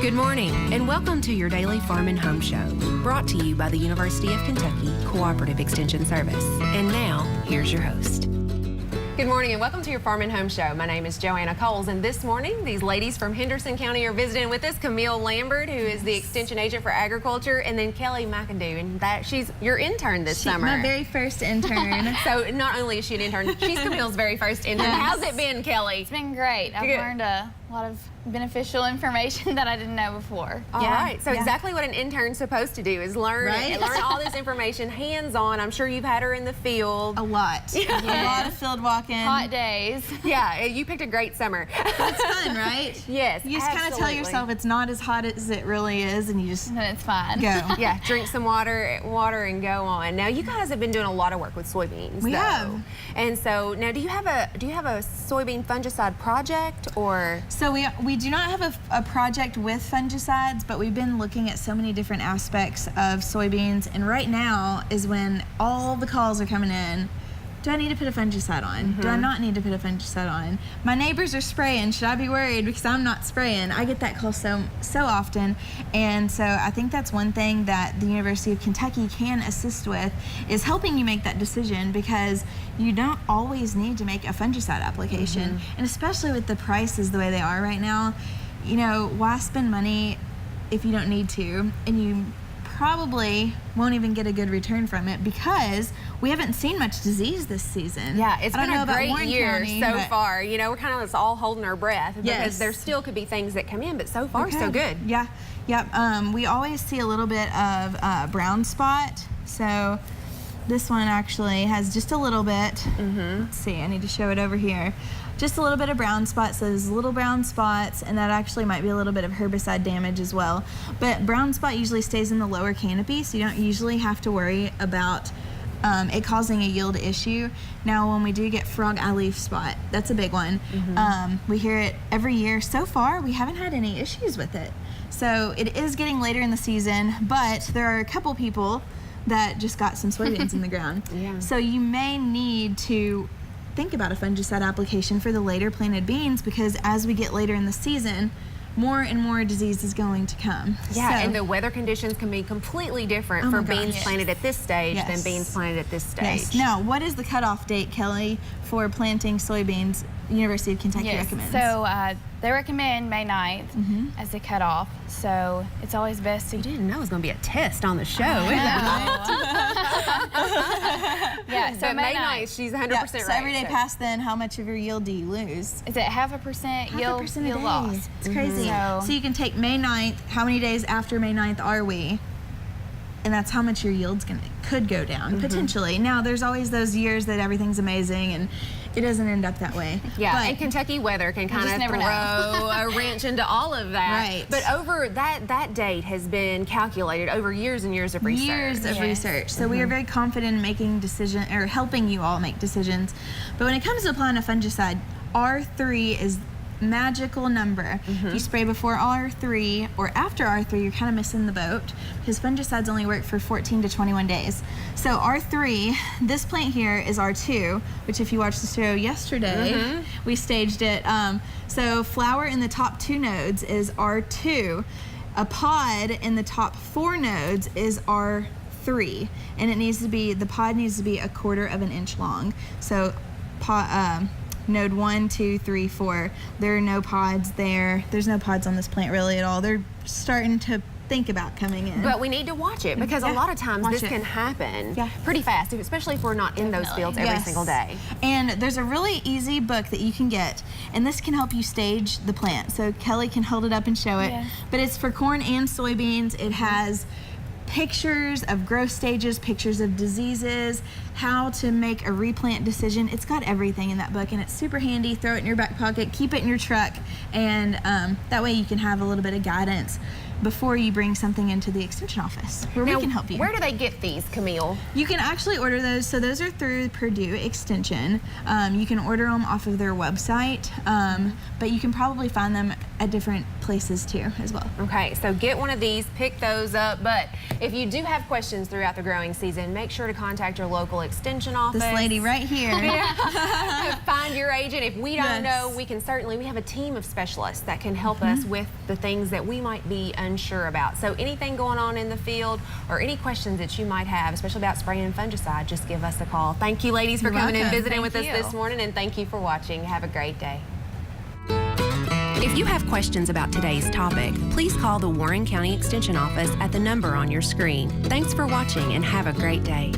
Good morning, and welcome to your daily Farm and Home Show, brought to you by the University of Kentucky Cooperative Extension Service. And now, here's your host. Good morning and welcome to your Farm and Home Show. My name is Joanna Coles, and this morning these ladies from Henderson County are visiting with us. Camille Lambert, who is the Extension Agent for Agriculture, and then Kelly McIndoo, and she's your intern this summer. My very first intern. So not only is she an intern, she's Camille's very first intern. Yes. How's it been, Kelly? It's been great. I've learned a lot of beneficial information that I didn't know before. All right, so exactly what an intern's supposed to do is learn all this information hands-on. I'm sure you've had her in the field. A lot. Yeah. A lot of field walking. Hot days. Yeah, you picked a great summer. It's fun, right? Yes, you just kind of tell yourself it's not as hot as it really is, and you just it's fine. Go. Yeah, drink some water and go on. Now you guys have been doing a lot of work with soybeans. We have. And so now, do you have a soybean fungicide project, or? So we do not have a project with fungicides, but we've been looking at so many different aspects of soybeans, and right now is when all the calls are coming in. Do I need to put a fungicide on? Do I not need to put a fungicide on? My neighbors are spraying. Should I be worried because I'm not spraying? I get that call so often, and so I think that's one thing that the University of Kentucky can assist with, is helping you make that decision, because you don't always need to make a fungicide application, and especially with the prices the way they are right now, you know, why spend money if you don't need to, and you probably won't even get a good return from it, because we haven't seen much disease this season. Yeah, it's been a great year so far. You know, we're kind of just all holding our breath, because there still could be things that come in, but so far so good. Yeah, yep. We always see a little bit of brown spot. So this one actually has just a little bit. Let's see, I need to show it over here. Just a little bit of brown spots, so there's little brown spots, and that actually might be a little bit of herbicide damage as well. But brown spot usually stays in the lower canopy, so you don't usually have to worry about it causing a yield issue. Now, when we do get frogeye leaf spot, that's a big one. We hear it every year. So far, we haven't had any issues with it. So it is getting later in the season, but there are a couple people that just got some soybeans in the ground. So you may need to think about a fungicide application for the later planted beans, because as we get later in the season, more and more disease is going to come. Yeah, so, and the weather conditions can be completely different for beans planted at this stage than beans planted at this stage. Now, what is the cutoff date, Kelly, for planting soybeans University of Kentucky recommends? So they recommend May 9th as the cutoff. So it's always best to... You didn't know it was going to be a test on the show. Yeah, so May 9th, she's 100% right. So every day past then, how much of your yield do you lose? Is it 0.5% yield loss? It's crazy. So you can take May 9th, how many days after May 9th are we? And that's how much your yield's could go down, potentially. Now, there's always those years that everything's amazing, and it doesn't end up that way. Yeah, but and Kentucky weather can kind of throw a wrench into all of that. Right. But over that date has been calculated over years and years of research. Years of research. So we are very confident in making decisions, or helping you all make decisions. But when it comes to applying a fungicide, R3 is magical number. If you spray before R3 or after R3, you're kind of missing the boat, because fungicides only work for 14 to 21 days. So R3, this plant here is R2, which if you watched the show yesterday, we staged it. So flower in the top 2 nodes is R2. A pod in the top 4 nodes is R3, and it needs to be, the pod needs to be 1/4 inch long. So node 1, 2, 3, 4. There are no pods there. There's no pods on this plant really at all. They're starting to think about coming in. But we need to watch it, because a lot of times this can happen pretty fast, especially if we're not in those fields every single day. And there's a really easy book that you can get, and this can help you stage the plant. So Kelly can hold it up and show it. But it's for corn and soybeans. It has pictures of growth stages, pictures of diseases, how to make a replant decision. It's got everything in that book, and it's super handy. Throw it in your back pocket, keep it in your truck, and that way you can have a little bit of guidance before you bring something into the extension office, where we can help you. Where do they get these, Camille? You can actually order those. So those are through Purdue Extension. You can order them off of their website, but you can probably find them at different places too as well. Okay, so get one of these, pick those up. But if you do have questions throughout the growing season, make sure to contact your local extension office. This lady right here. Find your agent. If we don't know, we have a team of specialists that can help us with the things that we might be unsure about. So anything going on in the field or any questions that you might have, especially about spraying fungicide, just give us a call. Thank you, ladies, for coming and visiting with us this morning, and thank you for watching. Have a great day. If you have questions about today's topic, please call the Warren County Extension Office at the number on your screen. Thanks for watching and have a great day.